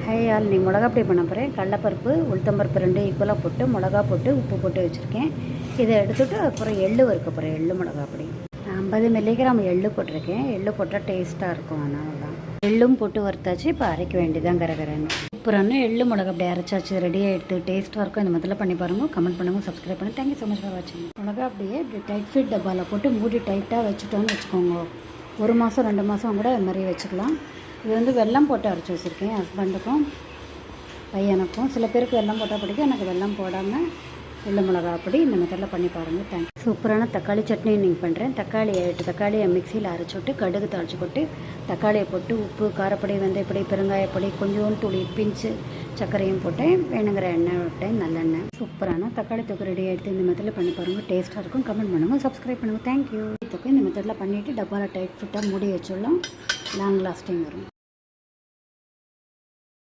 High all நீ மிளகா அப்படி பண்ண போகிறேன். கடலப்பருப்பு உளுத்தம்பருப்பு 2 ஈக்குவலாக போட்டு மிளகா போட்டு உப்பு போட்டு வச்சுருக்கேன். இதை எடுத்துகிட்டு அப்புறம் எள்ளு வறுக்க போகிறேன். எள்ளு மிளகா அப்படி 50 மில்லிகிராம் எள்ளு போட்டிருக்கேன். எள்ளு போட்டால் டேஸ்ட்டாக இருக்கும். அதனால தான் எள்ளும் போட்டு வறுத்தாச்சு. இப்போ அரைக்க வேண்டியதான் கரகரன்னு. அப்புறம் எள்ளு மிளகா அப்படி அரைச்சாச்சு. ரெடியாக எடுத்து டேஸ்ட்டாக இருக்கும். இந்த மாதிரிலாம் பண்ணி பாருங்கள். கமெண்ட் பண்ணுங்கள், சப்ஸ்கிரைப் பண்ணுங்கள். தேங்க்யூ ஸோ மச் ஃபார் வாட்சிங். மிளகா அப்படியே இப்படி டைட் ஃபிட் டப்பாவில் போட்டு மூடி டைட்டாக வச்சுட்டோன்னு வச்சுக்கோங்க. 1 மாதம் 2 மாதம் கூட அது மாதிரி வச்சுக்கலாம். இது வெல்லம் போட்டு அரைச்சி வச்சுருக்கேன். ஹஸ்பண்டுக்கும் பையனுக்கும். சில பேருக்கு வெல்லம் போட்டால் பிடிக்கும். எனக்கு வெல்லம் போடாமல் எள்ளு மிளகா அப்படி இந்த மெத்தடில் பண்ணி பாருங்கள். தேங்க்ஸ். சூப்பரான தக்காளி சட்னி நீங்கள் பண்ணுறேன். 8 தக்காளியை மிக்சியில் அரைச்சி விட்டு கடுகு தாளிச்சு போட்டு தக்காளியை போட்டு உப்பு காரப்பொடி வெந்தயப்பொடி பெருங்காயப்பொடி கொஞ்சோண்டு துளி பிஞ்சு சர்க்கரையும் போட்டேன். வேணுங்கிற எண்ணெய் விட்டேன், நல்லெண்ணெய். சூப்பரான தக்காளி தொக்கு ரெடி ஆகிடுத்து. இந்த மெத்தடில் பண்ணி பாருங்கள். டேஸ்ட்டாக இருக்கும். கமெண்ட் பண்ணுங்கள், சப்ஸ்கிரைப் பண்ணுங்கள். தேங்க்யூ. தொக்கு இந்த மெத்தடில் பண்ணிவிட்டு டப்பாவில் டைட் ஃபிட்டாக மூடி வச்சுடலாம். லாங் லாஸ்டிங் வரும்.